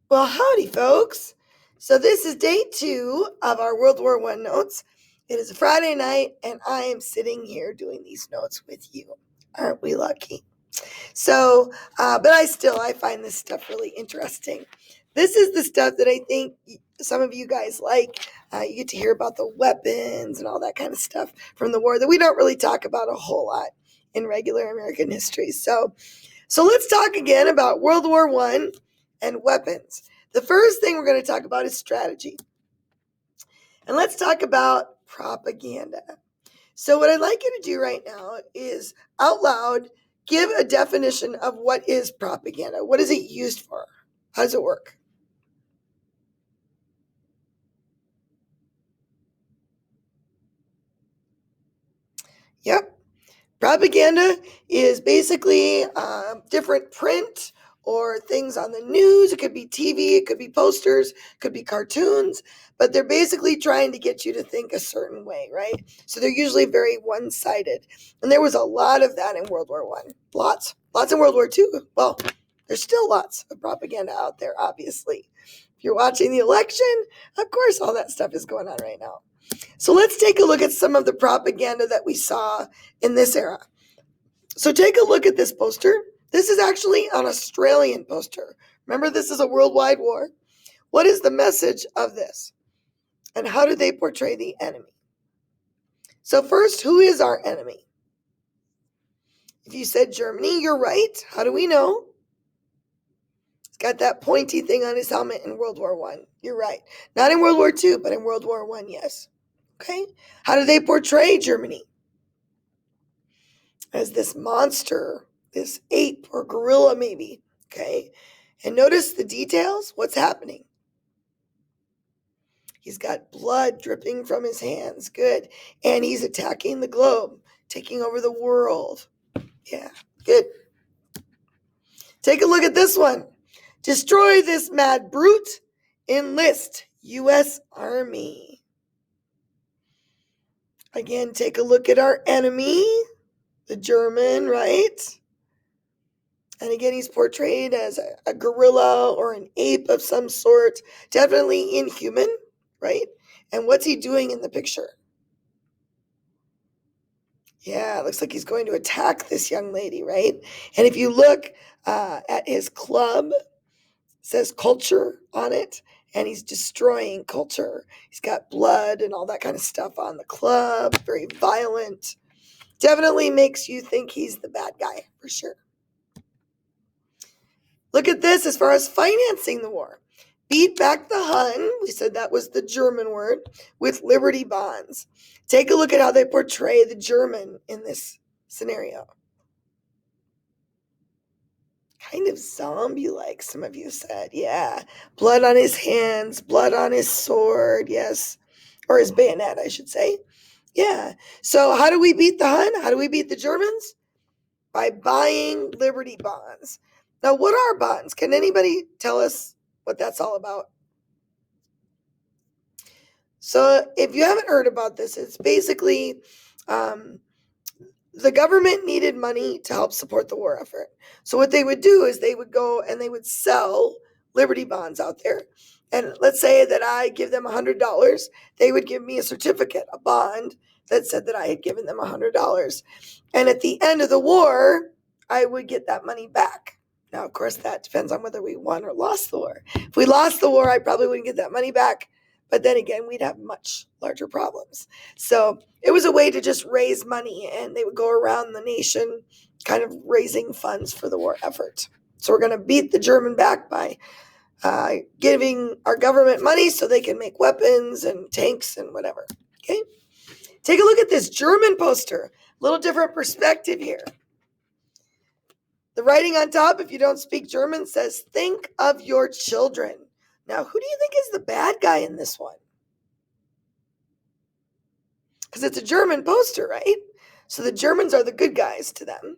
Well, howdy, folks. So this is day 2 of our World War I notes. It is a Friday night, and I am sitting here doing these notes with you. Aren't we lucky? So, but I find this stuff really interesting. This is the stuff that I think some of you guys like. You get to hear about the weapons and all that kind of stuff from the war that we don't really talk about a whole lot in regular American history. So let's talk again about World War I and weapons. The first thing we're going to talk about is strategy. And let's talk about propaganda. So what I'd like you to do right now is out loud give a definition of what is propaganda. What is it used for? How does it work? Yep. Propaganda is basically different print or things on the news. It could be TV, it could be posters, it could be cartoons, but they're basically trying to get you to think a certain way, right? So they're usually very one-sided. And there was a lot of that in World War I. Lots in World War II. Well, there's still lots of propaganda out there, obviously. If you're watching the election, of course, all that stuff is going on right now. So let's take a look at some of the propaganda that we saw in this era. So take a look at this poster. This is actually an Australian poster. Remember, this is a worldwide war. What is the message of this? And how do they portray the enemy? So first, who is our enemy? If you said Germany, you're right. How do we know? He's got that pointy thing on his helmet in World War I. You're right. Not in World War II, but in World War I, yes. Okay. How do they portray Germany? As this monster, this ape or gorilla maybe, okay? And notice the details, what's happening. He's got blood dripping from his hands, good. And he's attacking the globe, taking over the world. Yeah, good. Take a look at this one. Destroy this mad brute, enlist U.S. Army. Again, take a look at our enemy, the German, right? And again, he's portrayed as a gorilla or an ape of some sort, definitely inhuman, right? And what's he doing in the picture? Yeah, it looks like he's going to attack this young lady, right? And if you look at his club, it says culture on it, and he's destroying culture. He's got blood and all that kind of stuff on the club, very violent. Definitely makes you think he's the bad guy, for sure. Look at this as far as financing the war. Beat back the Hun, we said that was the German word, with Liberty bonds. Take a look at how they portray the German in this scenario. Kind of zombie-like, some of you said. Yeah, blood on his hands, blood on his sword, yes. Or his bayonet, I should say. Yeah. So how do we beat the Hun? How do we beat the Germans? By buying Liberty bonds. Now, what are bonds? Can anybody tell us what that's all about? So if you haven't heard about this, it's basically the government needed money to help support the war effort. So what they would do is they would go and they would sell Liberty bonds out there. And let's say that I give them $100, they would give me a certificate, a bond that said that I had given them $100. And at the end of the war, I would get that money back. Now, of course, that depends on whether we won or lost the war. If we lost the war, I probably wouldn't get that money back. But then again, we'd have much larger problems. So it was a way to just raise money, and they would go around the nation kind of raising funds for the war effort. So we're going to beat the German back by giving our government money so they can make weapons and tanks and whatever. Okay? Take a look at this German poster. A little different perspective here. The writing on top, if you don't speak German, says, "Think of your children." Now, who do you think is the bad guy in this one? Because it's a German poster, right? So the Germans are the good guys to them.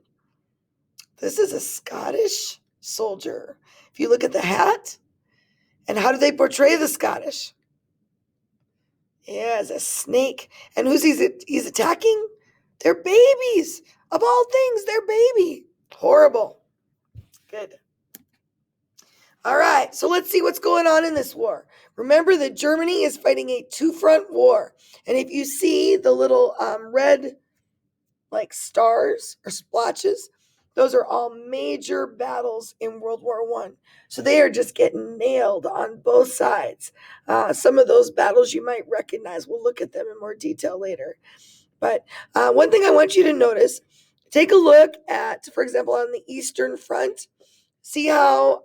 This is a Scottish soldier. If you look at the hat, and how do they portray the Scottish? Yeah, as a snake. And who's he's attacking? They're babies. Of all things, they're baby. Horrible. Good. All right, so let's see what's going on in this war. Remember that Germany is fighting a two-front war. And if you see the little red like stars or splotches, those are all major battles in World War One. So they are just getting nailed on both sides. Some of those battles you might recognize. We'll look at them in more detail later. But one thing I want you to notice, take a look at, for example, on the Eastern Front. See how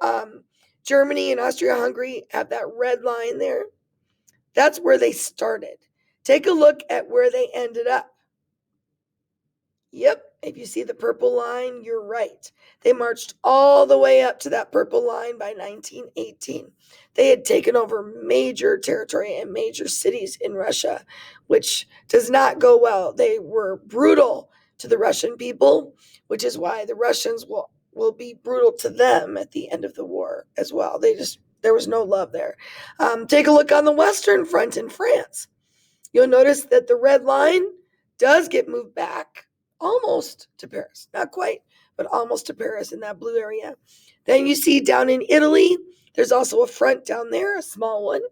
Germany and Austria-Hungary have that red line there? That's where they started. Take a look at where they ended up. Yep, if you see the purple line, you're right. They marched all the way up to that purple line by 1918. They had taken over major territory and major cities in Russia, which does not go well. They were brutal to the Russian people, which is why the Russians will be brutal to them at the end of the war as well. There was no love there. Take a look on the Western Front in France. You'll notice that the red line does get moved back almost to Paris. Not quite, but almost to Paris in that blue area. Then you see down in Italy, there's also a front down there, a small one.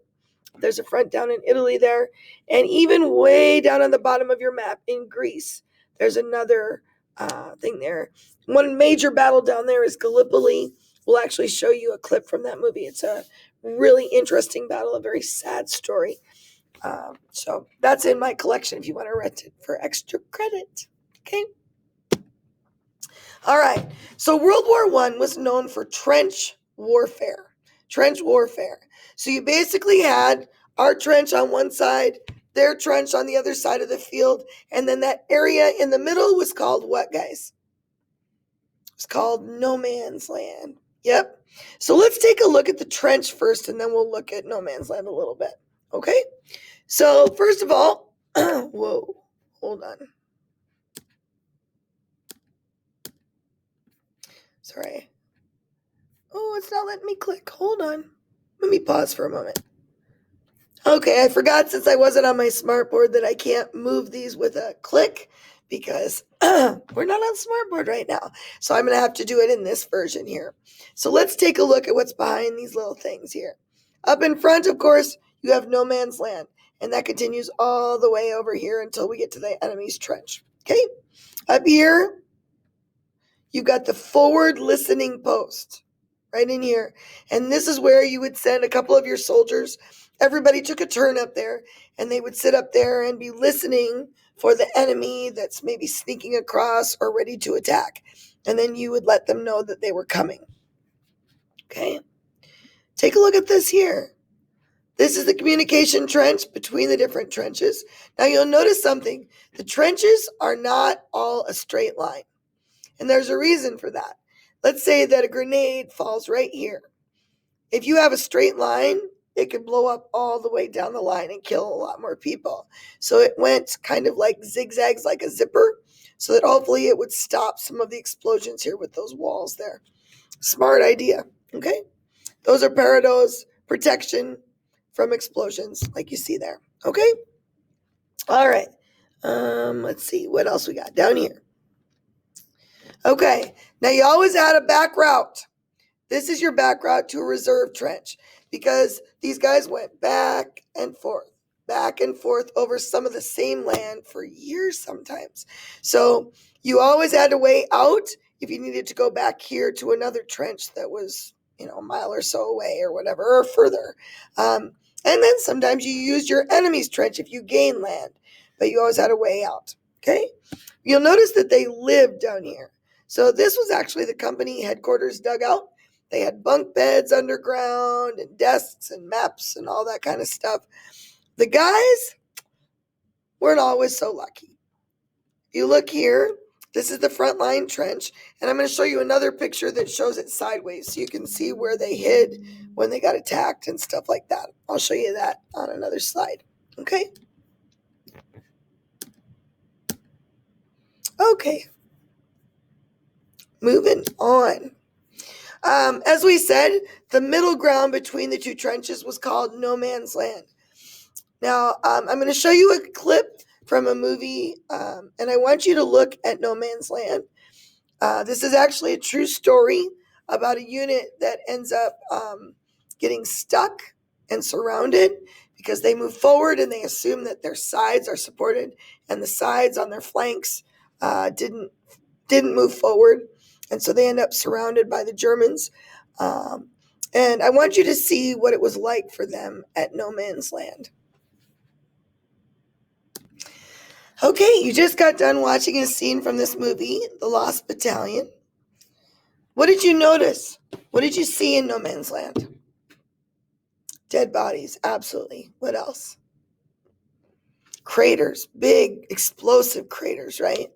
There's a front down in Italy there. And even way down on the bottom of your map in Greece, there's another thing there. One major battle down there is Gallipoli. We'll actually show you a clip from that movie. It's a really interesting battle, a very sad story. So that's in my collection if you want to rent it for extra credit. Okay. All right. So World War I was known for trench warfare. Trench warfare. So you basically had our trench on one side, their trench on the other side of the field, and then that area in the middle was called what, guys? It's called no man's land. Yep. So let's take a look at the trench first, and then we'll look at no man's land a little bit. Okay. So first of all, whoa, hold on. Sorry. Oh, it's not letting me click. Hold on. Let me pause for a moment. Okay, I forgot since I wasn't on my smartboard that I can't move these with a click because we're not on smartboard right now. So I'm going to have to do it in this version here. So let's take a look at what's behind these little things here. Up in front, of course, you have no man's land. And that continues all the way over here until we get to the enemy's trench. Okay? Up here, you've got the forward listening post right in here. And this is where you would send a couple of your soldiers. Everybody took a turn up there, and they would sit up there and be listening for the enemy that's maybe sneaking across or ready to attack. And then you would let them know that they were coming. Okay? Take a look at this here. This is the communication trench between the different trenches. Now you'll notice something. The trenches are not all a straight line. And there's a reason for that. Let's say that a grenade falls right here. If you have a straight line, it could blow up all the way down the line and kill a lot more people. So it went kind of like zigzags, like a zipper, so that hopefully it would stop some of the explosions here with those walls there. Smart idea, okay? Those are parados, protection from explosions, like you see there, okay? All right, let's see, what else we got down here? Okay, now you always add a back route. This is your back route to a reserve trench because these guys went back and forth over some of the same land for years sometimes. So you always had a way out if you needed to go back here to another trench that was, a mile or so away or whatever, or further. And then sometimes you used your enemy's trench if you gained land, but you always had a way out, okay? You'll notice that they lived down here. So this was actually the company headquarters dugout. They had bunk beds underground and desks and maps and all that kind of stuff. The guys weren't always so lucky. You look here, this is the front line trench, and I'm going to show you another picture that shows it sideways so you can see where they hid when they got attacked and stuff like that. I'll show you that on another slide. Okay? Okay. Moving on. As we said, the middle ground between the two trenches was called no man's land. Now, I'm going to show you a clip from a movie, and I want you to look at no man's land. This is actually a true story about a unit that ends up getting stuck and surrounded because they move forward and they assume that their sides are supported, and the sides on their flanks didn't move forward, and so they end up surrounded by the Germans. And I want you to see what it was like for them at no man's land. Okay, you just got done watching a scene from this movie, The Lost Battalion. What did you notice? What did you see in no man's land? Dead bodies, absolutely. What else? Craters, big explosive craters, right?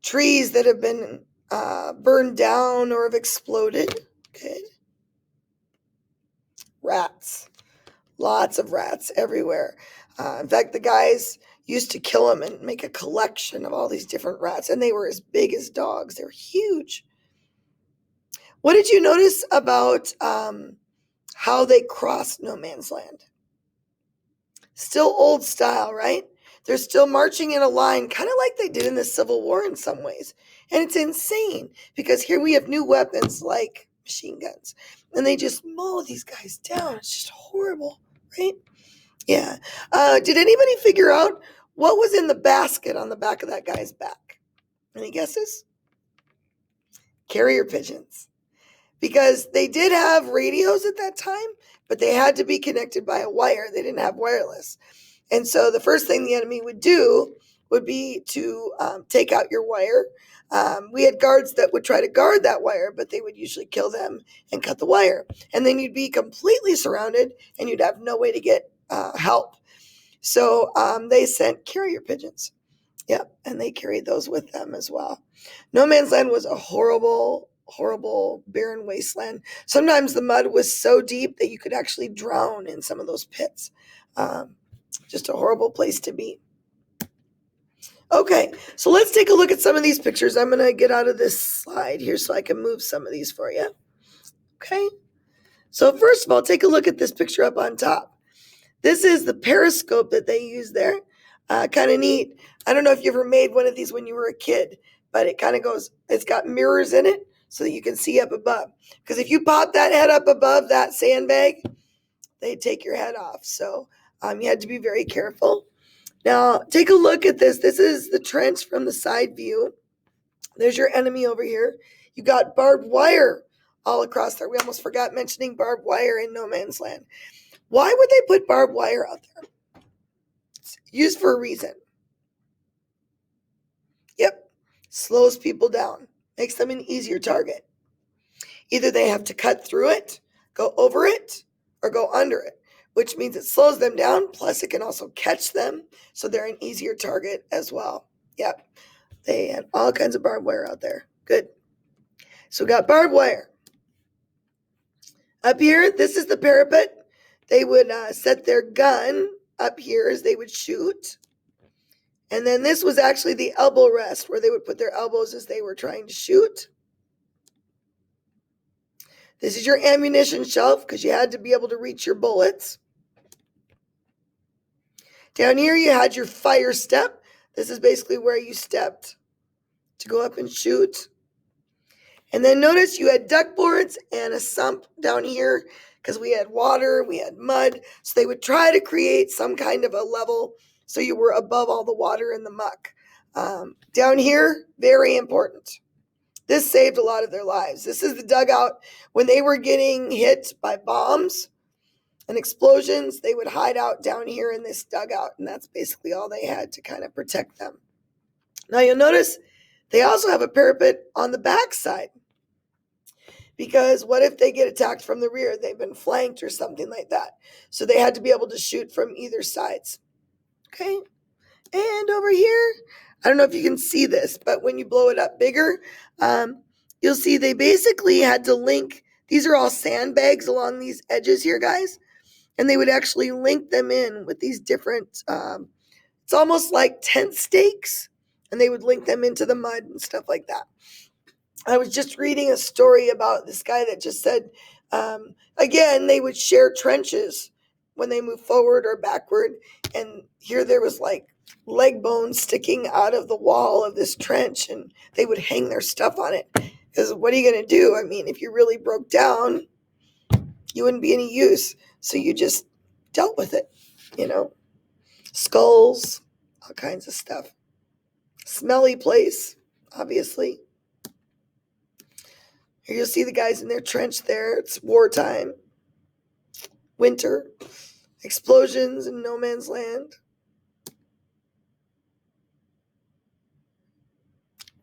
Trees that have been burned down or have exploded. Good. Rats, lots of rats everywhere. In fact, the guys used to kill them and make a collection of all these different rats, and they were as big as dogs. They were huge. What did you notice about how they crossed no man's land? Still old style, right? They're still marching in a line, kind of like they did in the Civil War in some ways. And it's insane because here we have new weapons like machine guns, and they just mow these guys down. It's just horrible, right? Yeah. Did anybody figure out what was in the basket on the back of that guy's back? Any guesses? Carrier pigeons. Because they did have radios at that time, but they had to be connected by a wire. They didn't have wireless. And so the first thing the enemy would do would be to take out your wire. We had guards that would try to guard that wire, but they would usually kill them and cut the wire. And then you'd be completely surrounded and you'd have no way to get help. So they sent carrier pigeons. Yep, and they carried those with them as well. No man's land was a horrible, horrible, barren wasteland. Sometimes the mud was so deep that you could actually drown in some of those pits. Just a horrible place to be. Okay, so let's take a look at some of these pictures. I'm going to get out of this slide here so I can move some of these for you. Okay, so first of all, take a look at this picture up on top. This is the periscope that they use there. Kind of neat. I don't know if you ever made one of these when you were a kid, but it kind of goes, it's got mirrors in it so that you can see up above. Because if you pop that head up above that sandbag, they'd take your head off. So you had to be very careful. Now, take a look at this. This is the trench from the side view. There's your enemy over here. You got barbed wire all across there. We almost forgot mentioning barbed wire in no man's land. Why would they put barbed wire out there? It's used for a reason. Yep, slows people down, makes them an easier target. Either they have to cut through it, go over it, or go under it, which means it slows them down, plus it can also catch them, so they're an easier target as well. Yep, they had all kinds of barbed wire out there. Good. So we got barbed wire. Up here, this is the parapet. They would set their gun up here as they would shoot. And then this was actually the elbow rest where they would put their elbows as they were trying to shoot. This is your ammunition shelf because you had to be able to reach your bullets. Down here you had your fire step. This is basically where you stepped to go up and shoot. And then notice you had duck boards and a sump down here because we had water, we had mud. So they would try to create some kind of a level so you were above all the water and the muck. Down here, very important. This saved a lot of their lives. This is the dugout. When they were getting hit by bombs and explosions, they would hide out down here in this dugout, and that's basically all they had to kind of protect them. Now you'll notice they also have a parapet on the back side, because what if they get attacked from the rear? They've been flanked or something like that. So they had to be able to shoot from either sides. Okay, and over here, I don't know if you can see this, but when you blow it up bigger, you'll see they basically had to link, these are all sandbags along these edges here, guys, and they would actually link them in with these different, it's almost like tent stakes, and they would link them into the mud and stuff like that. I was just reading a story about this guy that just said, again, they would share trenches when they move forward or backward, and here there was like leg bones sticking out of the wall of this trench, and they would hang their stuff on it. Because what are you going to do? I mean, if you really broke down, you wouldn't be any use. So you just dealt with it, Skulls, all kinds of stuff. Smelly place, obviously. Here you'll see the guys in their trench there. It's wartime. Winter. Explosions in no man's land.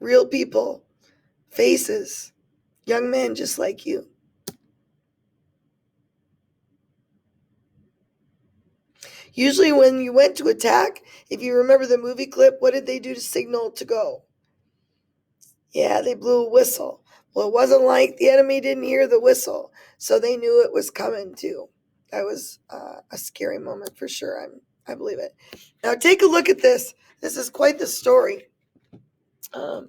Real people. Faces. Young men just like you. Usually when you went to attack, if you remember the movie clip, what did they do to signal to go? Yeah, they blew a whistle. Well, it wasn't like the enemy didn't hear the whistle, so they knew it was coming too. That was a scary moment for sure. I believe it. Now take a look at this. This is quite the story. The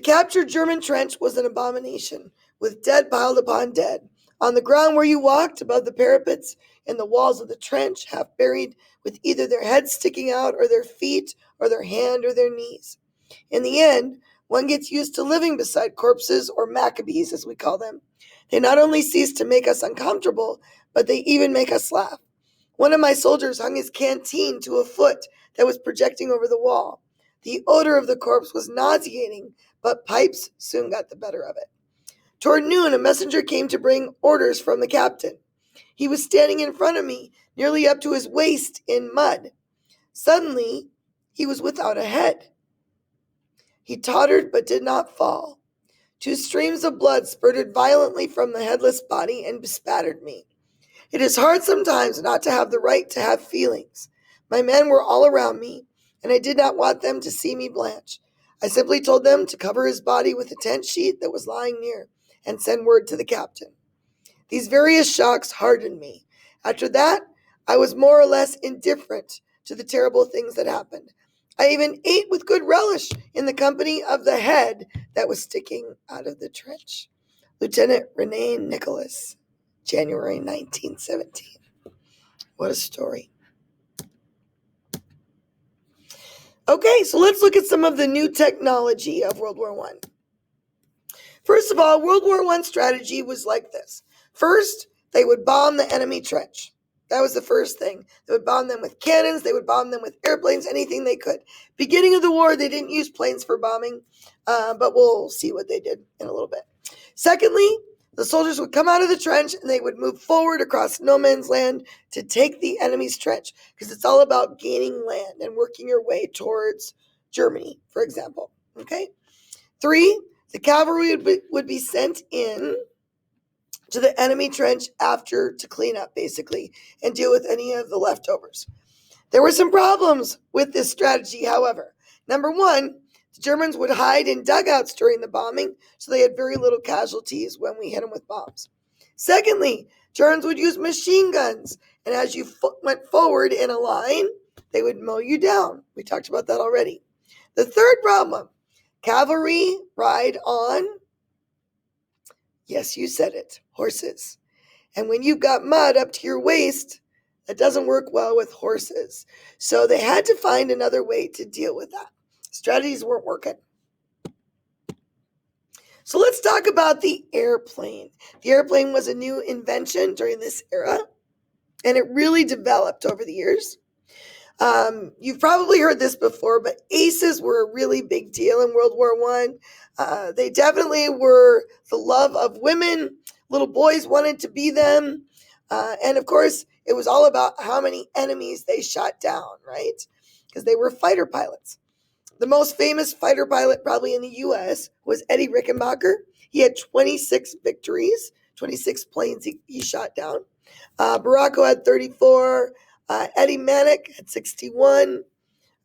captured German trench was an abomination, with dead piled upon dead. On the ground where you walked, above the parapets, in the walls of the trench, half buried, with either their heads sticking out, or their feet, or their hand, or their knees. In the end, one gets used to living beside corpses, or Maccabees as we call them. They not only cease to make us uncomfortable, but they even make us laugh. One of my soldiers hung his canteen to a foot that was projecting over the wall. The odor of the corpse was nauseating, but pipes soon got the better of it. Toward noon, a messenger came to bring orders from the captain. He was standing in front of me, nearly up to his waist in mud. Suddenly, he was without a head. He tottered but did not fall. 2 streams of blood spurted violently from the headless body and bespattered me. It is hard sometimes not to have the right to have feelings. My men were all around me, and I did not want them to see me blanch. I simply told them to cover his body with a tent sheet that was lying near, and send word to the captain. These various shocks hardened me. After that, I was more or less indifferent to the terrible things that happened. I even ate with good relish in the company of the head that was sticking out of the trench. Lieutenant Rene Nicholas, January 1917. What a story. Okay, so let's look at some of the new technology of World War I. First of all, World War I strategy was like this. First, they would bomb the enemy trench. That was the first thing. They would bomb them with cannons. They would bomb them with airplanes, anything they could. Beginning of the war, they didn't use planes for bombing, but we'll see what they did in a little bit. Secondly, the soldiers would come out of the trench and they would move forward across no man's land to take the enemy's trench, because it's all about gaining land and working your way towards Germany, for example. Okay. 3, the cavalry would be sent in to the enemy trench after to clean up, basically, and deal with any of the leftovers. There were some problems with this strategy, however. Number 1, the Germans would hide in dugouts during the bombing, so they had very little casualties when we hit them with bombs. Secondly, Germans would use machine guns, and as you went forward in a line, they would mow you down. We talked about that already. The third problem, cavalry ride on, yes, you said it, horses. And when you've got mud up to your waist, that doesn't work well with horses. So they had to find another way to deal with that. Strategies weren't working. So let's talk about the airplane. The airplane was a new invention during this era, and it really developed over the years. You've probably heard this before, but aces were a really big deal in World War I. They definitely were the love of women. Little boys wanted to be them. And of course, it was all about how many enemies they shot down, right? Because they were fighter pilots. The most famous fighter pilot probably in the U.S. was Eddie Rickenbacker. He had 26 victories, 26 planes he shot down. Baracco had 34. Eddie Manick had 61,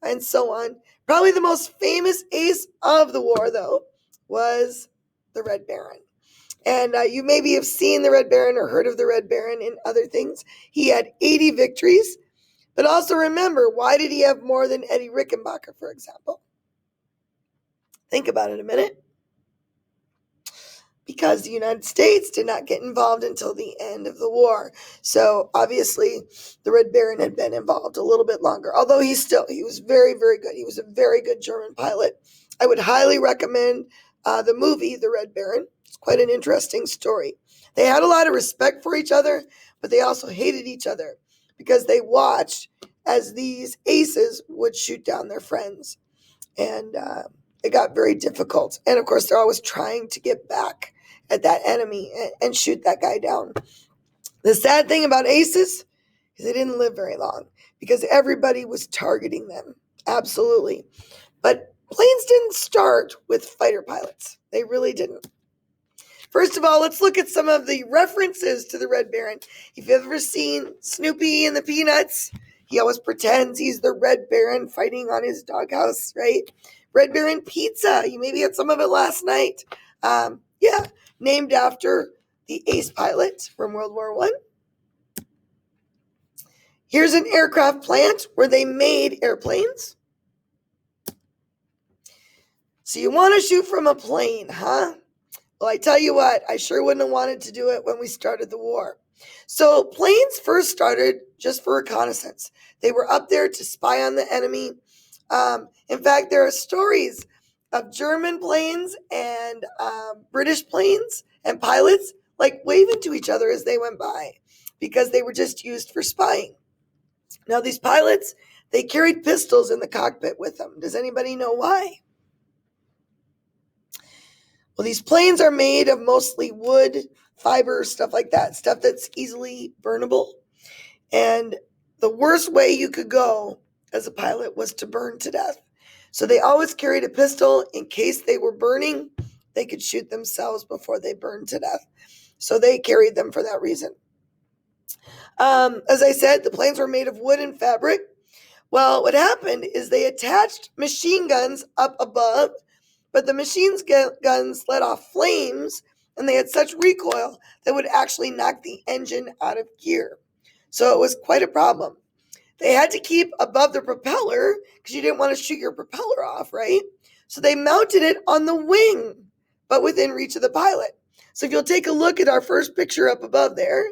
and so on. Probably the most famous ace of the war, though, was the Red Baron. And you maybe have seen the Red Baron or heard of the Red Baron in other things. He had 80 victories. But also remember, why did he have more than Eddie Rickenbacker, for example? Think about it a minute. Because the United States did not get involved until the end of the war. So obviously the Red Baron had been involved a little bit longer, although he was very, very good. He was a very good German pilot. I would highly recommend the movie, The Red Baron. It's quite an interesting story. They had a lot of respect for each other, but they also hated each other because they watched as these aces would shoot down their friends. And it got very difficult. And of course, they're always trying to get back at that enemy and shoot that guy down. The sad thing about aces is they didn't live very long because everybody was targeting them. Absolutely. But planes didn't start with fighter pilots. They really didn't. First of all, let's look at some of the references to the Red Baron. If you've ever seen Snoopy and the Peanuts, he always pretends he's the Red Baron fighting on his doghouse, right? Red Baron pizza. You maybe had some of it last night. Yeah, named after the ace pilot from World War I. Here's an aircraft plant where they made airplanes. So you want to shoot from a plane, huh? Well, I tell you what, I sure wouldn't have wanted to do it when we started the war. So planes first started just for reconnaissance. They were up there to spy on the enemy. In fact, there are stories of German planes and British planes and pilots like waving to each other as they went by because they were just used for spying. Now, these pilots, they carried pistols in the cockpit with them. Does anybody know why? Well, these planes are made of mostly wood, fiber, stuff like that, stuff that's easily burnable. And the worst way you could go as a pilot was to burn to death. So they always carried a pistol in case they were burning. They could shoot themselves before they burned to death. So they carried them for that reason. As I said, the planes were made of wood and fabric. Well, what happened is they attached machine guns up above, but the machine guns let off flames, and they had such recoil that would actually knock the engine out of gear. So it was quite a problem. They had to keep above the propeller because you didn't want to shoot your propeller off, right? So they mounted it on the wing, but within reach of the pilot. So if you'll take a look at our first picture up above there,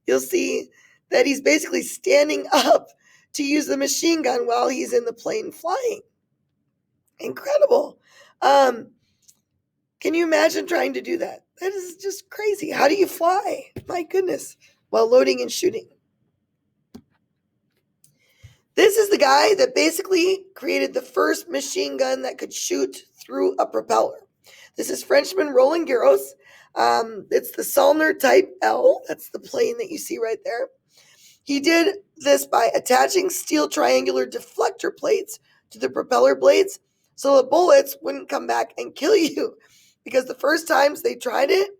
you'll see that he's basically standing up to use the machine gun while he's in the plane flying. Incredible. Can you imagine trying to do that? That is just crazy. How do you fly? My goodness. While loading and shooting. This is the guy that basically created the first machine gun that could shoot through a propeller. This is Frenchman Roland Garros. It's the Saulnier Type L. That's the plane that you see right there. He did this by attaching steel triangular deflector plates to the propeller blades so the bullets wouldn't come back and kill you. Because the first times they tried it,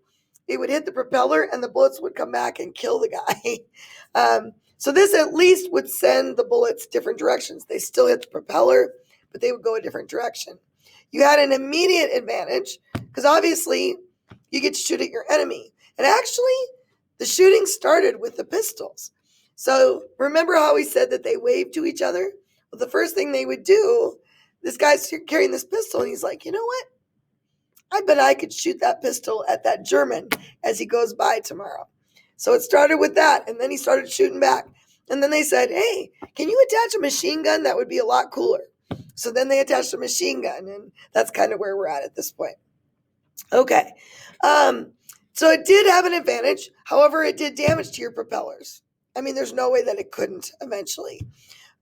it would hit the propeller and the bullets would come back and kill the guy. So this at least would send the bullets different directions. They still hit the propeller, but they would go a different direction. You had an immediate advantage because obviously you get to shoot at your enemy. And actually, the shooting started with the pistols. So remember how we said that they waved to each other? Well, the first thing they would do, this guy's carrying this pistol and he's like, you know what? I bet I could shoot that pistol at that German as he goes by tomorrow. So it started with that, and then he started shooting back. And then they said, hey, can you attach a machine gun? That would be a lot cooler. So then they attached a machine gun, and that's kind of where we're at this point. Okay. So it did have an advantage. However, it did damage to your propellers. I mean, there's no way that it couldn't eventually.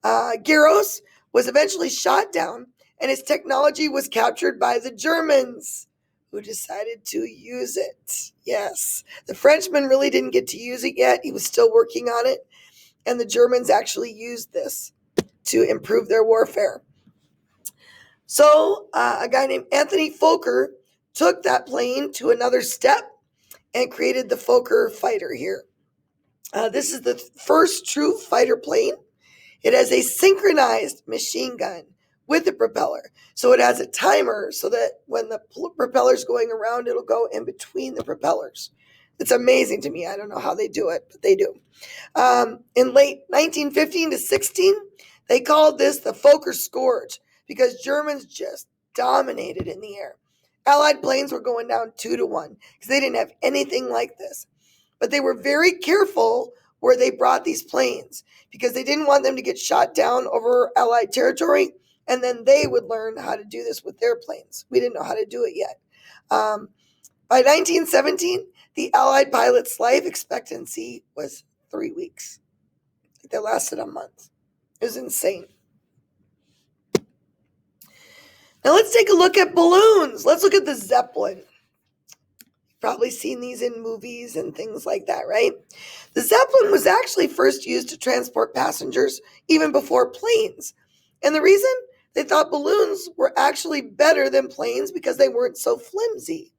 Garros was eventually shot down, and his technology was captured by the Germans, who decided to use it. Yes, the Frenchman really didn't get to use it yet. He was still working on it. And the Germans actually used this to improve their warfare. So a guy named Anthony Fokker took that plane to another step and created the Fokker fighter here. This is the first true fighter plane. It has a synchronized machine gun with the propeller. So it has a timer so that when the propeller's going around, it'll go in between the propellers. It's amazing to me. I don't know how they do it, but they do. In late 1915 to 16, they called this the Fokker Scourge because Germans just dominated in the air. Allied planes were going down 2-1 because they didn't have anything like this. But they were very careful where they brought these planes because they didn't want them to get shot down over Allied territory, and then they would learn how to do this with their planes. We didn't know how to do it yet. By 1917, the Allied pilot's life expectancy was 3 weeks. They lasted a month. It was insane. Now let's take a look at balloons. Let's look at the Zeppelin. You've probably seen these in movies and things like that, right? The Zeppelin was actually first used to transport passengers even before planes. And the reason? They thought balloons were actually better than planes because they weren't so flimsy.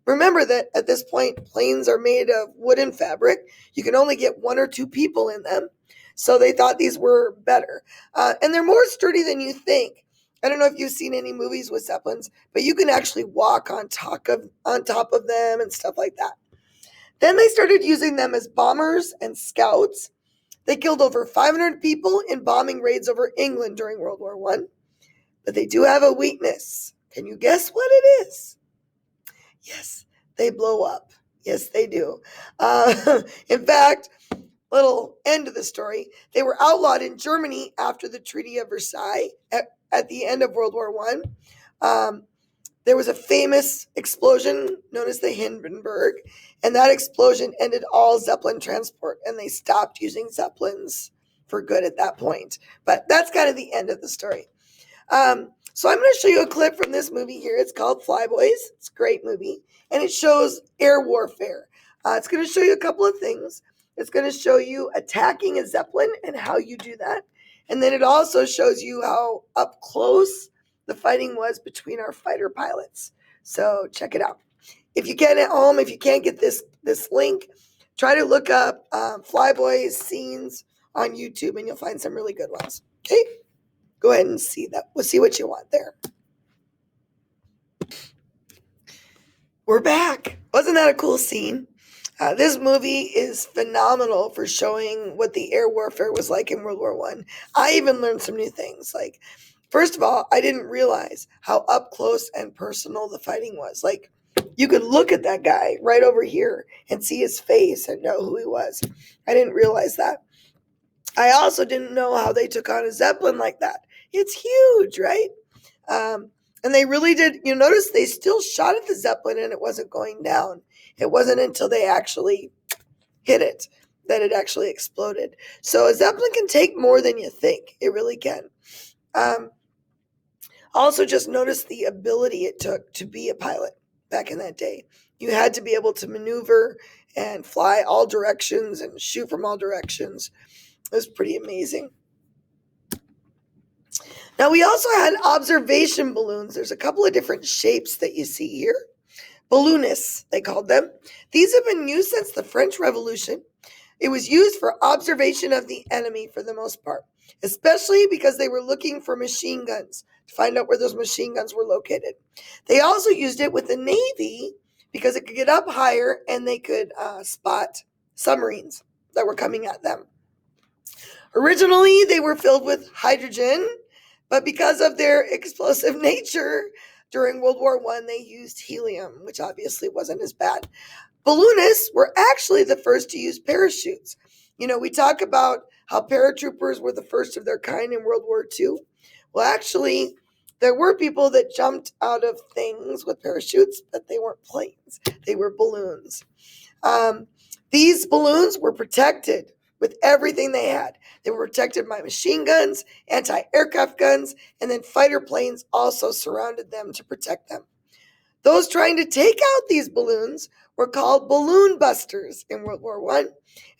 Remember that at this point, planes are made of wooden fabric. You can only get 1 or 2 people in them. So they thought these were better. And they're more sturdy than you think. I don't know if you've seen any movies with Zeppelins, but you can actually walk on top of them and stuff like that. Then they started using them as bombers and scouts. They killed over 500 people in bombing raids over England during World War I. But they do have a weakness. Can you guess what it is? Yes, they blow up. Yes, they do. In fact, little end of the story, they were outlawed in Germany after the Treaty of Versailles at the end of World War I. There was a famous explosion known as the Hindenburg, and that explosion ended all Zeppelin transport, and they stopped using Zeppelins for good at that point. But that's kind of the end of the story. So I'm going to show you a clip from this movie here. It's called Flyboys. It's a great movie, and it shows air warfare. It's going to show you a couple of things. It's going to show you attacking a Zeppelin and how you do that. And then it also shows you how up close the fighting was between our fighter pilots. So check it out. If you can at home, if you can't get this link, try to look up Flyboys scenes on YouTube, and you'll find some really good ones. Okay? Go ahead and see that. We'll see what you want there. We're back. Wasn't that a cool scene? This movie is phenomenal for showing what the air warfare was like in World War I. I even learned some new things. Like, first of all, I didn't realize how up close and personal the fighting was. Like, you could look at that guy right over here and see his face and know who he was. I didn't realize that. I also didn't know how they took on a Zeppelin like that. It's huge, right? And they really did. You notice they still shot at the Zeppelin and it wasn't going down. It wasn't until they actually hit it that it actually exploded. So a Zeppelin can take more than you think. It really can. Also, just notice the ability it took to be a pilot back in that day. You had to be able to maneuver and fly all directions and shoot from all directions. It was pretty amazing. Now, we also had observation balloons. There's a couple of different shapes that you see here. Balloonists, they called them. These have been used since the French Revolution. It was used for observation of the enemy for the most part, especially because they were looking for machine guns to find out where those machine guns were located. They also used it with the Navy because it could get up higher and they could spot submarines that were coming at them. Originally, they were filled with hydrogen, but because of their explosive nature, during World War I, they used helium, which obviously wasn't as bad. Balloonists were actually the first to use parachutes. You know, we talk about how paratroopers were the first of their kind in World War II. Well, actually, there were people that jumped out of things with parachutes, but they weren't planes. They were balloons. These balloons were protected with everything they had. They were protected by machine guns, anti-aircraft guns, and then fighter planes also surrounded them to protect them. Those trying to take out these balloons were called balloon busters in World War I,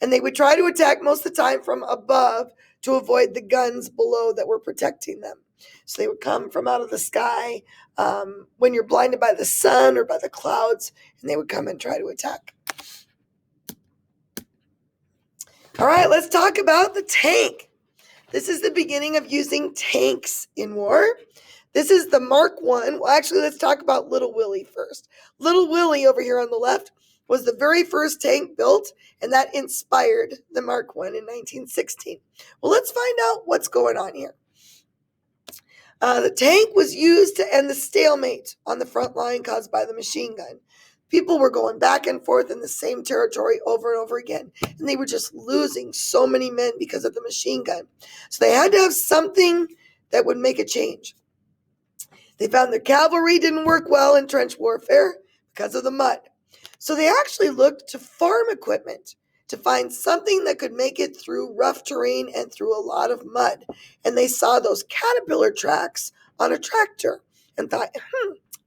and they would try to attack most of the time from above to avoid the guns below that were protecting them. So they would come from out of the sky when you're blinded by the sun or by the clouds, and they would come and try to attack. All right, let's talk about the tank. This is the beginning of using tanks in war. This is the Mark I. Well, actually, let's talk about Little Willie first. Little Willie over here on the left was the very first tank built, and that inspired the Mark I in 1916. Well, let's find out what's going on here. The tank was used to end the stalemate on the front line caused by the machine gun. People were going back and forth in the same territory over and over again, and they were just losing so many men because of the machine gun. So they had to have something that would make a change. They found the cavalry didn't work well in trench warfare because of the mud. So they actually looked to farm equipment to find something that could make it through rough terrain and through a lot of mud. And they saw those caterpillar tracks on a tractor and thought,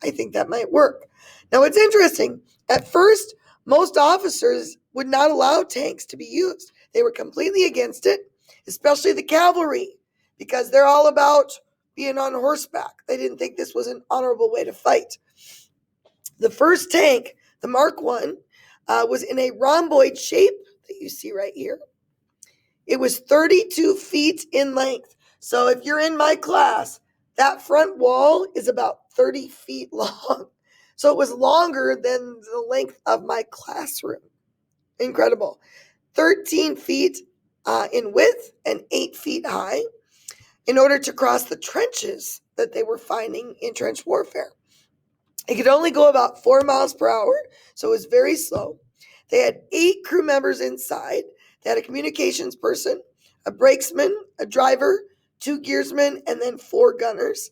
I think that might work. Now, it's interesting. At first, most officers would not allow tanks to be used. They were completely against it, especially the cavalry, because they're all about being on horseback. They didn't think this was an honorable way to fight. The first tank, the Mark 1, was in a rhomboid shape that you see right here. It was 32 feet in length. So if you're in my class, that front wall is about 30 feet long. So it was longer than the length of my classroom. Incredible. 13 feet in width and 8 feet high in order to cross the trenches that they were finding in trench warfare. It could only go about 4 miles per hour, so it was very slow. They had 8 crew members inside. They had a communications person, a brakesman, a driver, 2 gearsmen, and then 4 gunners.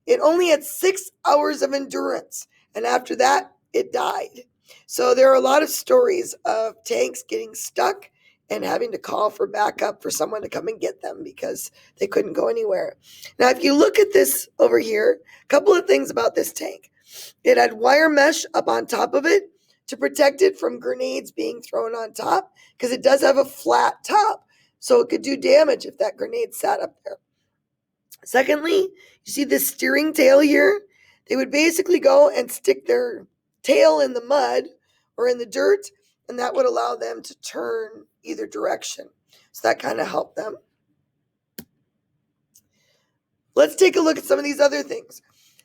It only had 6 hours of endurance, and after that, it died. So there are a lot of stories of tanks getting stuck and having to call for backup for someone to come and get them because they couldn't go anywhere. Now, if you look at this over here, a couple of things about this tank. It had wire mesh up on top of it to protect it from grenades being thrown on top, because it does have a flat top, so it could do damage if that grenade sat up there. Secondly, you see this steering tail here? They would basically go and stick their tail in the mud or in the dirt, and that would allow them to turn either direction. So that kind of helped them. Let's take a look at some of these other things.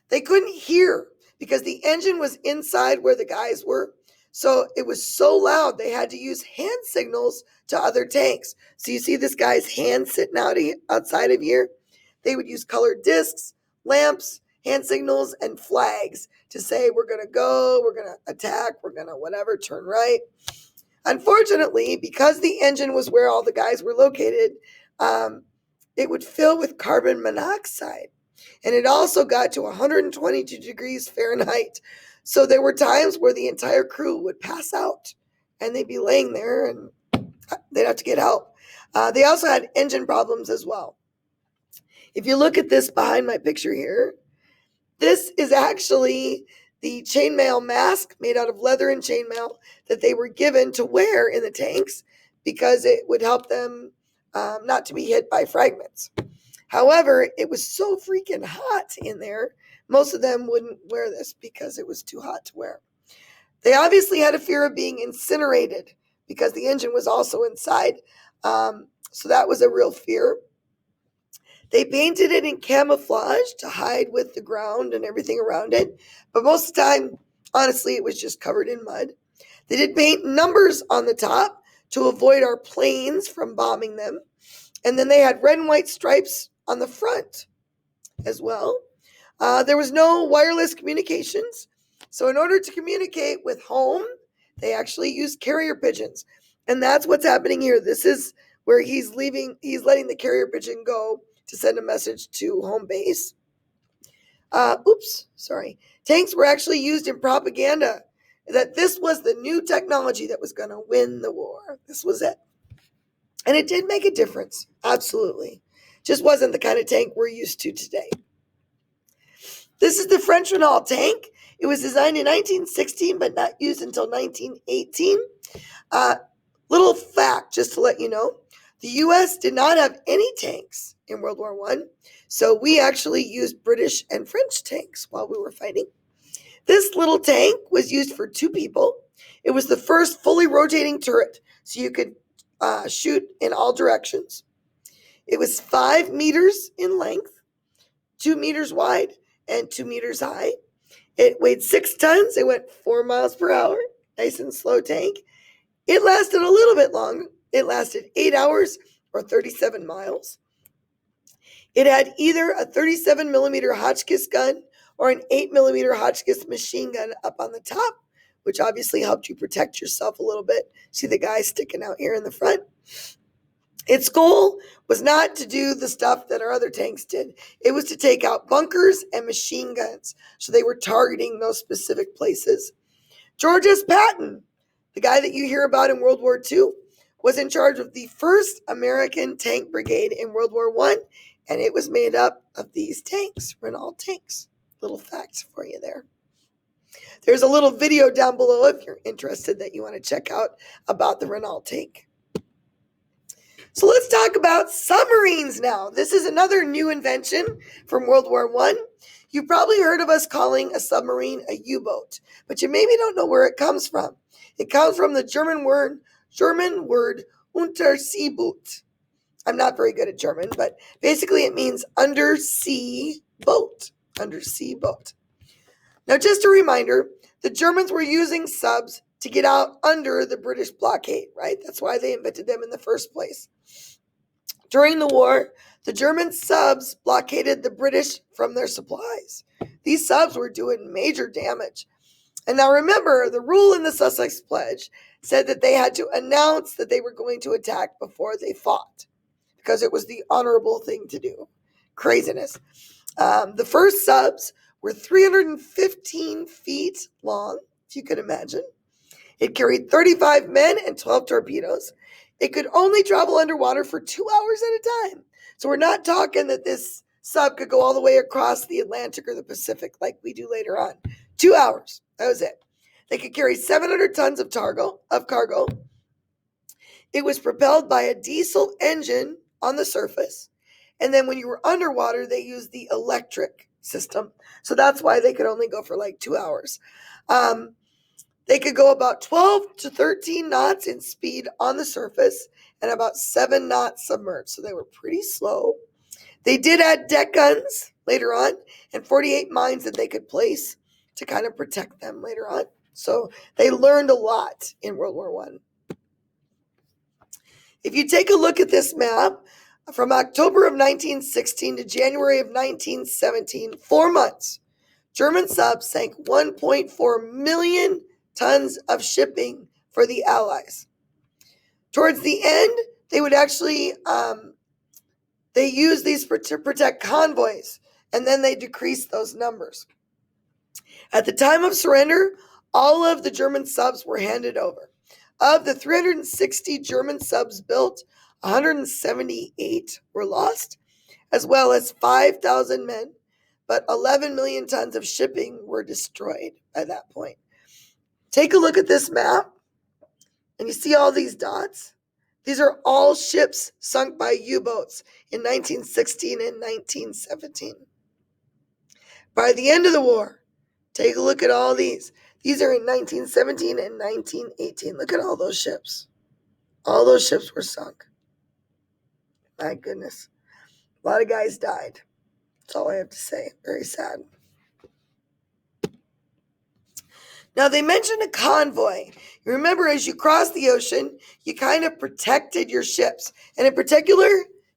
They couldn't hear because the engine was inside where the guys were. So it was so loud, they had to use hand signals to other tanks. So you see this guy's hand sitting outside of here? They would use colored discs, lamps, hand signals, and flags to say, we're going to go, we're going to attack, we're going to whatever, turn right. Unfortunately, because the engine was where all the guys were located, it would fill with carbon monoxide. And it also got to 122 degrees Fahrenheit. So there were times where the entire crew would pass out and they'd be laying there and they'd have to get help. They also had engine problems as well. If you look at this behind my picture here, this is actually the chainmail mask made out of leather and chainmail that they were given to wear in the tanks because it would help them not to be hit by fragments. However, it was so freaking hot in there, most of them wouldn't wear this because it was too hot to wear. They obviously had a fear of being incinerated because the engine was also inside. So that was a real fear. They painted it in camouflage to hide with the ground and everything around it. But most of the time, honestly, it was just covered in mud. They did paint numbers on the top to avoid our planes from bombing them. And then they had red and white stripes on the front as well. There was no wireless communications. So in order to communicate with home, they actually used carrier pigeons. And that's what's happening here. This is where he's letting the carrier pigeon go to send a message to home base. Tanks were actually used in propaganda, that this was the new technology that was going to win the war. This was it. And it did make a difference, absolutely. Just wasn't the kind of tank we're used to today. This is the French Renault tank. It was designed in 1916, but not used until 1918. Little fact, just to let you know, the U.S. did not have any tanks in World War I, so we actually used British and French tanks while we were fighting. This little tank was used for 2 people. It was the first fully rotating turret, so you could shoot in all directions. It was 5 meters in length, 2 meters wide, and 2 meters high. It weighed 6 tons. It went 4 miles per hour. Nice and slow tank. It lasted a little bit long. It lasted 8 hours or 37 miles. It had either a 37 millimeter Hotchkiss gun or an 8 millimeter Hotchkiss machine gun up on the top, which obviously helped you protect yourself a little bit. See the guy sticking out here in the front? Its goal was not to do the stuff that our other tanks did. It was to take out bunkers and machine guns. So they were targeting those specific places. George S. Patton, the guy that you hear about in World War II, was in charge of the first American tank brigade in World War I, and it was made up of these tanks, Renault tanks. Little facts for you there. There's a little video down below if you're interested that you want to check out about the Renault tank. So let's talk about submarines now. This is another new invention from World War I. You've probably heard of us calling a submarine a U-boat, but you maybe don't know where it comes from. It comes from the German word Unterseeboot. I'm not very good at German, but basically it means undersea boat. Undersea boat. Now, just a reminder, the Germans were using subs to get out under the British blockade, right? That's why they invented them in the first place. During the war, the German subs blockaded the British from their supplies. These subs were doing major damage. And now remember, the rule in the Sussex Pledge said that they had to announce that they were going to attack before they fought, because it was the honorable thing to do. Craziness. The first subs were 315 feet long, if you could imagine. It carried 35 men and 12 torpedoes. It could only travel underwater for 2 hours at a time. So we're not talking that this sub could go all the way across the Atlantic or the Pacific like we do later on. 2 hours. That was it. They could carry 700 tons of cargo. It was propelled by a diesel engine on the surface. And then when you were underwater, they used the electric system. So that's why they could only go for like 2 hours. They could go about 12 to 13 knots in speed on the surface and about 7 knots submerged. So they were pretty slow. They did add deck guns later on and 48 mines that they could place to kind of protect them later on. So they learned a lot in World War I. If you take a look at this map, from October of 1916 to January of 1917, 4 months, German subs sank 1.4 million tons of shipping for the Allies. Towards the end, they would actually, they used these to protect convoys, and then they decreased those numbers. At the time of surrender, all of the German subs were handed over. Of the 360 German subs built, 178 were lost, as well as 5,000 men, but 11 million tons of shipping were destroyed by that point. Take a look at this map, and you see all these dots? These are all ships sunk by U-boats in 1916 and 1917. By the end of the war, take a look at all these. These are in 1917 and 1918. Look at all those ships. All those ships were sunk. My goodness. A lot of guys died. That's all I have to say. Very sad. Now, they mentioned a convoy. You remember, as you crossed the ocean, you kind of protected your ships. And in particular,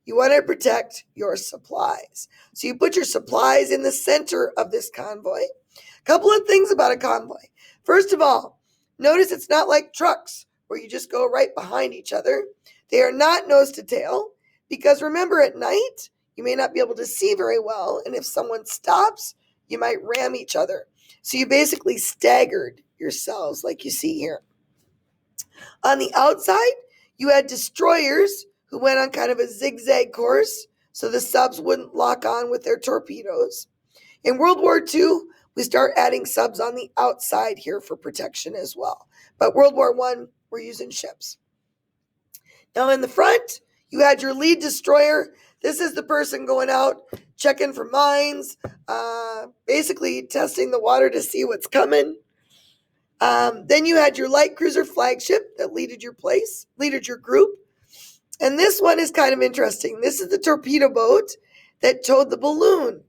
you want to protect your supplies. So you put your supplies in the center of this convoy. A couple of things about a convoy. First of all, notice it's not like trucks where you just go right behind each other. They are not nose to tail, because remember, at night, you may not be able to see very well. And if someone stops, you might ram each other. So you basically staggered yourselves like you see here. On the outside, you had destroyers who went on kind of a zigzag course so the subs wouldn't lock on with their torpedoes. In World War II, we start adding subs on the outside here for protection as well. But World War I, we're using ships. Now in the front, you had your lead destroyer. This is the person going out, checking for mines, basically testing the water to see what's coming. Then you had your light cruiser flagship that leaded your group. And this one is kind of interesting. This is the torpedo boat that towed the balloon.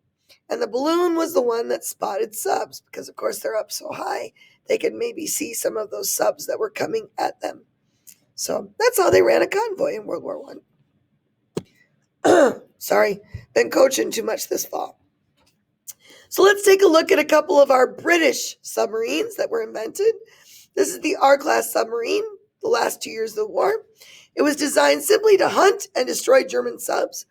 And the balloon was the one that spotted subs, because of course they're up so high, they could maybe see some of those subs that were coming at them. So that's how they ran a convoy in World War I. Sorry, been coaching too much this fall. So let's take a look at a couple of our British submarines that were invented. This is the R-class submarine. the last 2 years of the war. It was designed simply to hunt and destroy German subs.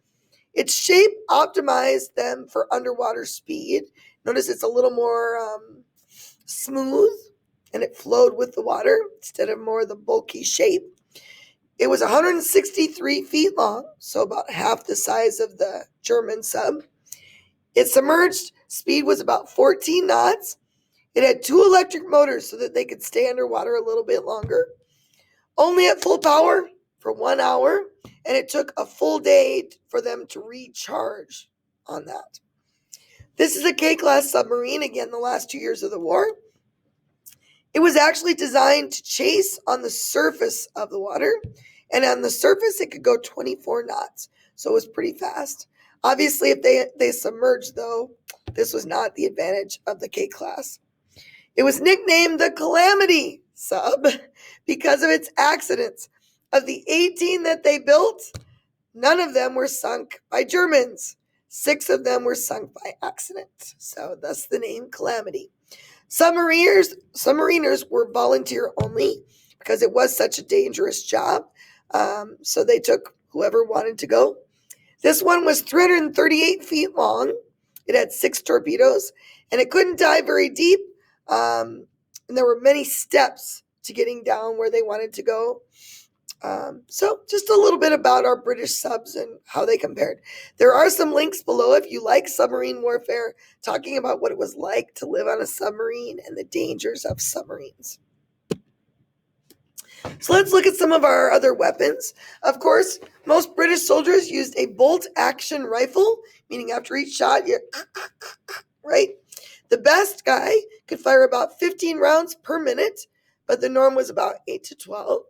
Its shape optimized them for underwater speed. Notice it's a little more smooth, and it flowed with the water instead of more the bulky shape. It was 163 feet long, so about half the size of the German sub. Its submerged speed was about 14 knots. It had 2 electric motors so that they could stay underwater a little bit longer. Only at full power for 1 hour, and it took a full day for them to recharge on that. This is a K-class submarine, again, the last 2 years of the war. It was actually designed to chase on the surface of the water, and on the surface it could go 24 knots, so it was pretty fast. Obviously, if they submerged, though, this was not the advantage of the K-class. It was nicknamed the Calamity sub because of its accidents. Of the 18 that they built, none of them were sunk by Germans. 6 of them were sunk by accident, so thus the name Calamity. Submariners were volunteer only because it was such a dangerous job, so they took whoever wanted to go. This one was 338 feet long. It had 6 torpedoes, and it couldn't dive very deep, and there were many steps to getting down where they wanted to go. So just a little bit about our British subs and how they compared. There are some links below if you like submarine warfare, talking about what it was like to live on a submarine and the dangers of submarines. So let's look at some of our other weapons. Of course, most British soldiers used a bolt-action rifle, meaning after each shot, you right? The best guy could fire about 15 rounds per minute, but the norm was about 8 to 12.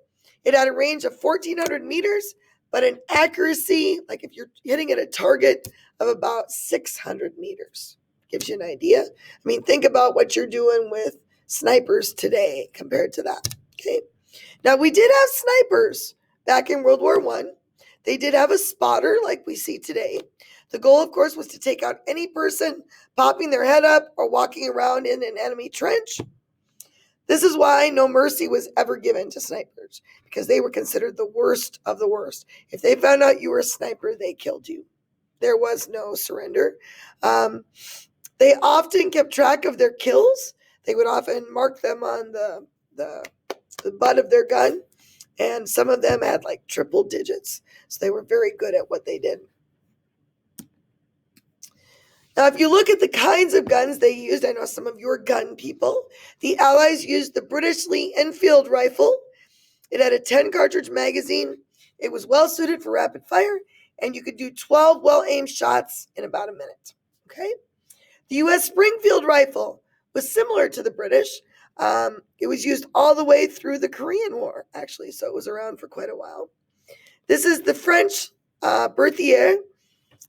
It had a range of 1,400 meters, but an accuracy, like if you're hitting at a target, of about 600 meters. Gives you an idea. I mean, think about what you're doing with snipers today compared to that, okay? Now, we did have snipers back in World War I. They did have a spotter like we see today. The goal, of course, was to take out any person popping their head up or walking around in an enemy trench. This is why no mercy was ever given to snipers, because they were considered the worst of the worst. If they found out you were a sniper, they killed you. There was no surrender. They often kept track of their kills. They would often mark them on the butt of their gun, and some of them had like triple digits. So they were very good at what they did. Now, if you look at the kinds of guns they used, I know some of you are gun people. The Allies used the British Lee Enfield rifle. It had a 10-cartridge magazine. It was well suited for rapid fire, and you could do 12 well-aimed shots in about a minute. Okay? The U.S. Springfield rifle was similar to the British. It was used all the way through the Korean War, actually, so it was around for quite a while. This is the French Berthier.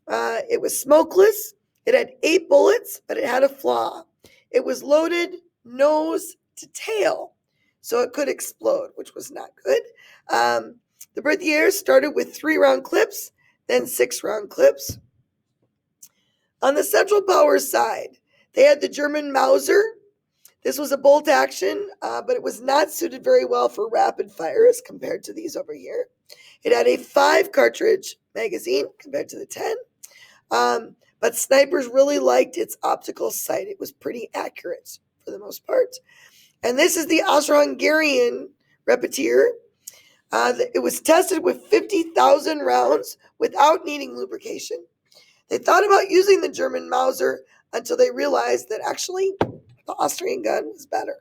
It was smokeless. It had 8 bullets, but it had a flaw. It was loaded nose to tail, so it could explode, which was not good. The Berthier started with 3-round clips, then 6-round clips. On the Central Powers side, they had the German Mauser. This was a bolt action, but it was not suited very well for rapid fire as compared to these over here. It had a 5-cartridge magazine compared to the 10. But snipers really liked its optical sight. It was pretty accurate for the most part. And this is the Austro-Hungarian Repetier. It was tested with 50,000 rounds without needing lubrication. They thought about using the German Mauser until they realized that actually the Austrian gun was better.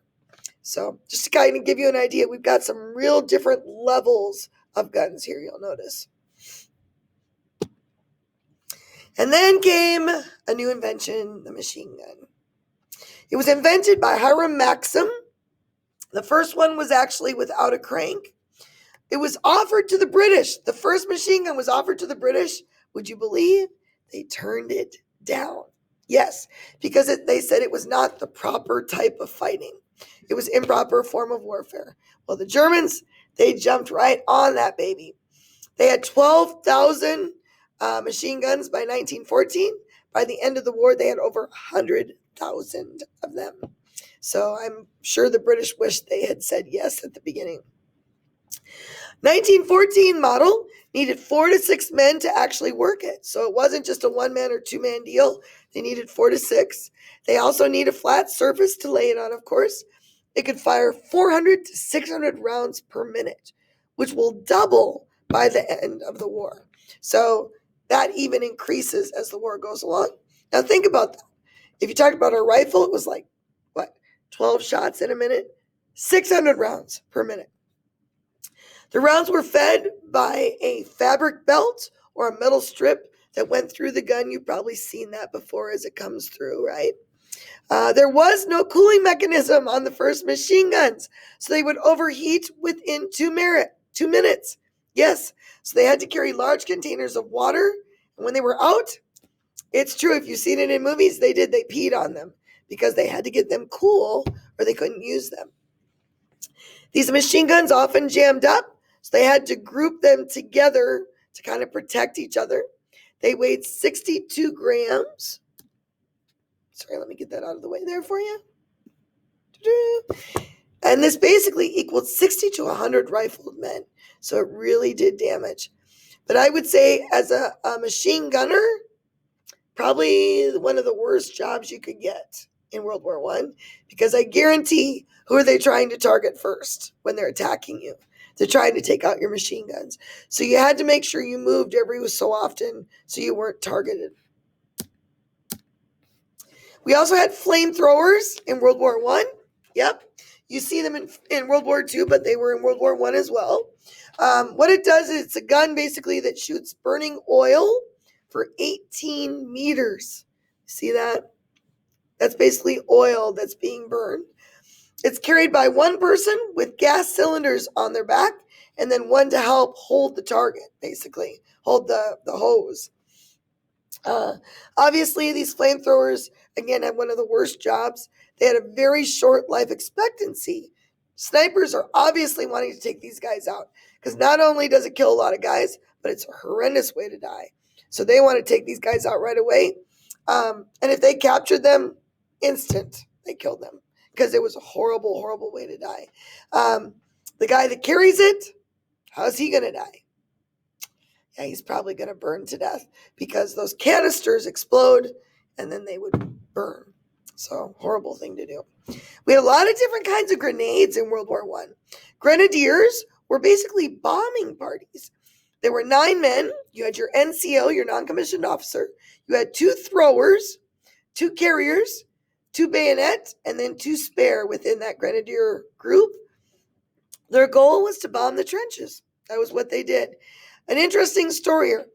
So just to kind of give you an idea, we've got some real different levels of guns here, you'll notice. And then came a new invention, the machine gun. It was invented by Hiram Maxim. The first one was actually without a crank. It was offered to the British. The first machine gun was offered to the British. Would you believe they turned it down? Yes, because they said it was not the proper type of fighting. It was improper form of warfare. Well, the Germans, they jumped right on that baby. They had 12,000 machine guns by 1914. By the end of the war, they had over 100,000 of them. So I'm sure the British wished they had said yes at the beginning. 1914 model needed 4 to 6 men to actually work it. So it wasn't just a 1-man or 2-man deal. They needed 4 to 6. They also need a flat surface to lay it on, of course. It could fire 400 to 600 rounds per minute, which will double by the end of the war. So that even increases as the war goes along. Now think about that. If you talk about a rifle, it was like, 12 shots in a minute? 600 rounds per minute. The rounds were fed by a fabric belt or a metal strip that went through the gun. You've probably seen that before as it comes through, right? There was no cooling mechanism on the first machine guns, so they would overheat within 2 minutes. Yes, so they had to carry large containers of water, and when they were out, it's true, if you've seen it in movies, they peed on them because they had to get them cool or they couldn't use them. These machine guns often jammed up, so they had to group them together to kind of protect each other. They weighed 62 grams. Sorry, let me get that out of the way there for you. And this basically equaled 60 to 100 rifled men. So it really did damage. But I would say as a machine gunner, probably one of the worst jobs you could get in World War I, because I guarantee, who are they trying to target first when they're attacking you? They're trying to take out your machine guns. So you had to make sure you moved every so often so you weren't targeted. We also had flamethrowers in World War I. Yep. You see them in World War II, but they were in World War I as well. What it does is it's a gun basically that shoots burning oil for 18 meters. See that? That's basically oil that's being burned. It's carried by one person with gas cylinders on their back and then one to help hold the target, basically, hold the hose. Obviously, these flamethrowers, again, had one of the worst jobs. They had a very short life expectancy. Snipers are obviously wanting to take these guys out because not only does it kill a lot of guys, but it's a horrendous way to die. So they want to take these guys out right away. And if they captured them, instant, they killed them because it was a horrible, horrible way to die. The guy that carries it, how's he going to die? Yeah, he's probably going to burn to death because those canisters explode and then they would burn. So, horrible thing to do. We had a lot of different kinds of grenades in World War I. Grenadiers were basically bombing parties. There were 9 men. You had your NCO, your non-commissioned officer. You had 2 throwers, 2 carriers, 2 bayonet, and then 2 spare within that grenadier group. Their goal was to bomb the trenches. That was what they did. An interesting story here.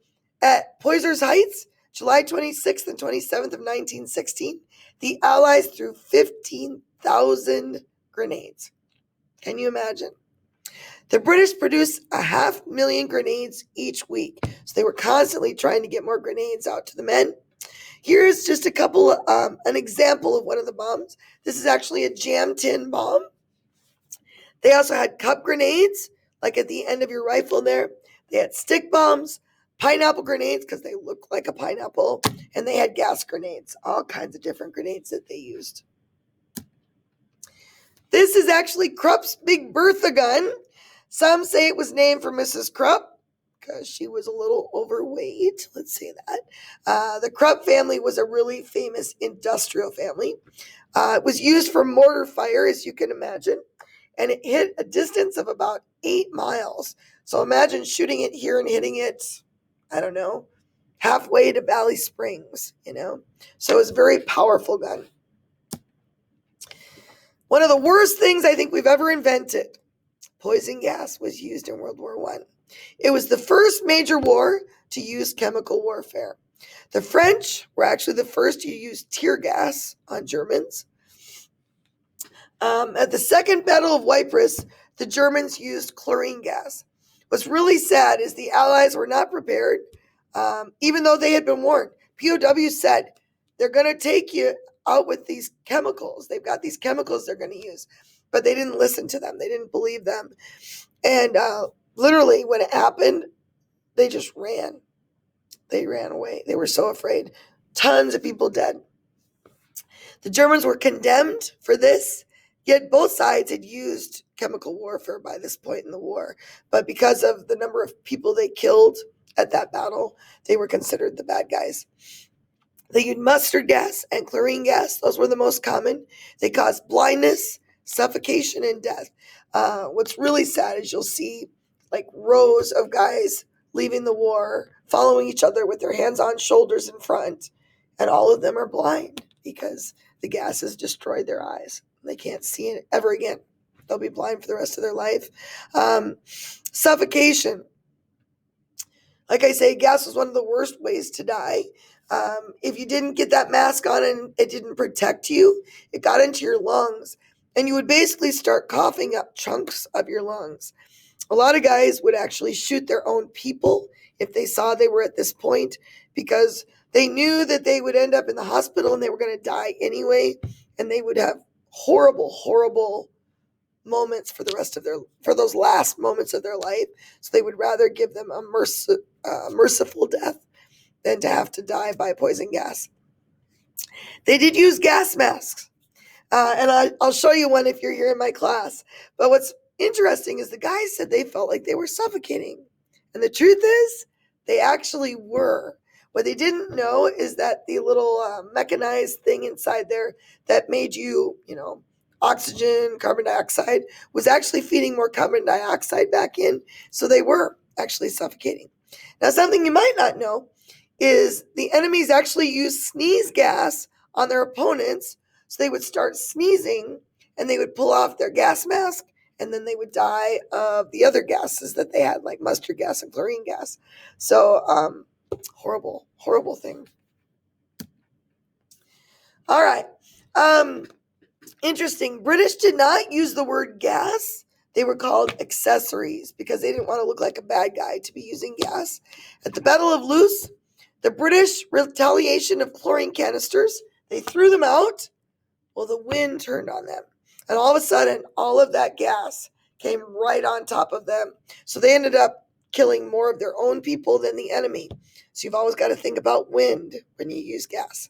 At Poysers Heights, July 26th and 27th of 1916, the Allies threw 15,000 grenades. Can you imagine? The British produced 500,000 grenades each week, so they were constantly trying to get more grenades out to the men. Here's just an example of one of the bombs. This is actually a jam tin bomb. They also had cup grenades, like at the end of your rifle there. They had stick bombs, pineapple grenades, because they look like a pineapple, and they had gas grenades, all kinds of different grenades that they used. This is actually Krupp's Big Bertha gun. Some say it was named for Mrs. Krupp because she was a little overweight. Let's say that. The Krupp family was a really famous industrial family. It was used for mortar fire, as you can imagine, and it hit a distance of about 8 miles. So imagine shooting it here and hitting it, I don't know, halfway to Valley Springs, So it's a very powerful gun. One of the worst things I think we've ever invented, poison gas, was used in World War I. It was the first major war to use chemical warfare. The French were actually the first to use tear gas on Germans. At the Second Battle of Ypres, the Germans used chlorine gas. What's really sad is the Allies were not prepared, even though they had been warned. POW said, they're going to take you out with these chemicals. They've got these chemicals they're going to use. But they didn't listen to them. They didn't believe them. And literally, when it happened, they just ran. They ran away. They were so afraid. Tons of people dead. The Germans were condemned for this, yet both sides had used chemical warfare by this point in the war. But because of the number of people they killed at that battle, they were considered the bad guys. They used mustard gas and chlorine gas. Those were the most common. They caused blindness, suffocation, and death. What's really sad is you'll see like rows of guys leaving the war, following each other with their hands on shoulders in front, and all of them are blind because the gas has destroyed their eyes. They can't see it ever again. They'll be blind for the rest of their life. Suffocation. Like I say, gas was one of the worst ways to die. If you didn't get that mask on and it didn't protect you, it got into your lungs, and you would basically start coughing up chunks of your lungs. A lot of guys would actually shoot their own people if they saw they were at this point, because they knew that they would end up in the hospital and they were going to die anyway, and they would have horrible, horrible moments for those last moments of their life. So they would rather give them a merciful death than to have to die by poison gas. They did use gas masks, and I'll show you one if you're here in my class. But what's interesting is the guys said they felt like they were suffocating, and the truth is they actually were. What they didn't know is that the little mechanized thing inside there that made you, oxygen, carbon dioxide, was actually feeding more carbon dioxide back in, so they were actually suffocating. Now, something you might not know is the enemies actually used sneeze gas on their opponents, so they would start sneezing, and they would pull off their gas mask, and then they would die of the other gases that they had, like mustard gas and chlorine gas. So, horrible, horrible thing. All right. Interesting. British did not use the word gas. They were called accessories because they didn't want to look like a bad guy to be using gas. At the Battle of Loos, the British retaliation of chlorine canisters, they threw them out. Well, the wind turned on them. And all of a sudden, all of that gas came right on top of them. So they ended up killing more of their own people than the enemy. So you've always got to think about wind when you use gas.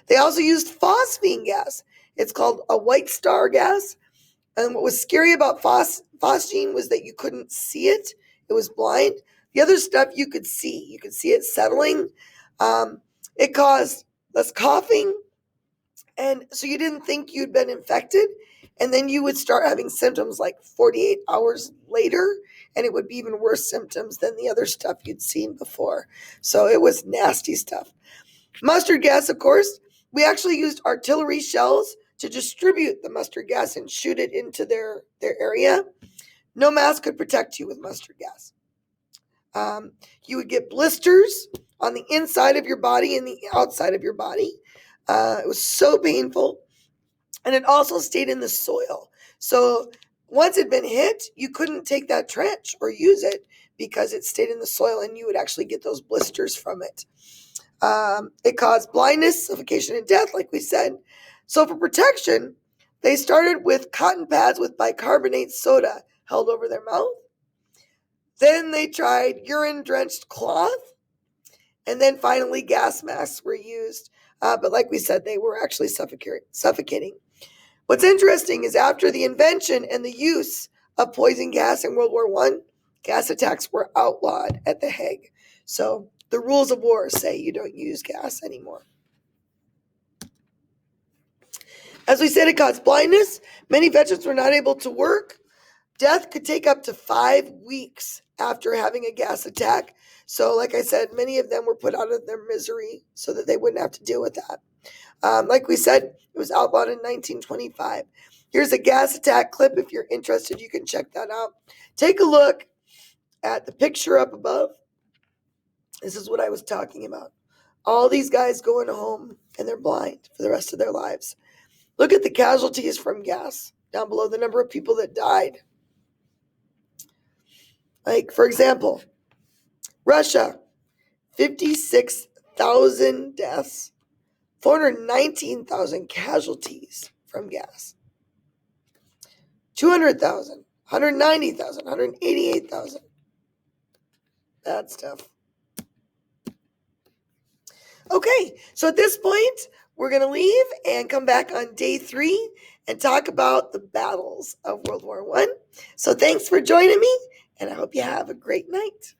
They also used phosphine gas. It's called a white star gas. And what was scary about phosgene was that you couldn't see it. It was blind. The other stuff you could see. You could see it settling. It caused less coughing. And so you didn't think you'd been infected. And then you would start having symptoms like 48 hours later. And it would be even worse symptoms than the other stuff you'd seen before. So it was nasty stuff. Mustard gas, of course. We actually used artillery shells to distribute the mustard gas and shoot it into their area. No mask could protect you with mustard gas. You would get blisters on the inside of your body and the outside of your body. It was so painful. And it also stayed in the soil. So once it had been hit, you couldn't take that trench or use it because it stayed in the soil, and you would actually get those blisters from it. It caused blindness, suffocation, and death, like we said. So for protection, they started with cotton pads with bicarbonate soda held over their mouth. Then they tried urine-drenched cloth. And then finally, gas masks were used. But like we said, they were actually suffocating. What's interesting is after the invention and the use of poison gas in World War I, gas attacks were outlawed at The Hague. So the rules of war say you don't use gas anymore. As we said, it caused blindness. Many veterans were not able to work. Death could take up to 5 weeks after having a gas attack. So like I said, many of them were put out of their misery so that they wouldn't have to deal with that. Like we said, it was outlawed in 1925. Here's a gas attack clip. If you're interested, you can check that out. Take a look at the picture up above. This is what I was talking about. All these guys going home and they're blind for the rest of their lives. Look at the casualties from gas down below, the number of people that died. Like, for example, Russia, 56,000 deaths, 419,000 casualties from gas. 200,000, 190,000, 188,000. Bad stuff. Okay, so at this point, we're going to leave and come back on day 3 and talk about the battles of World War I. So thanks for joining me, and I hope you have a great night.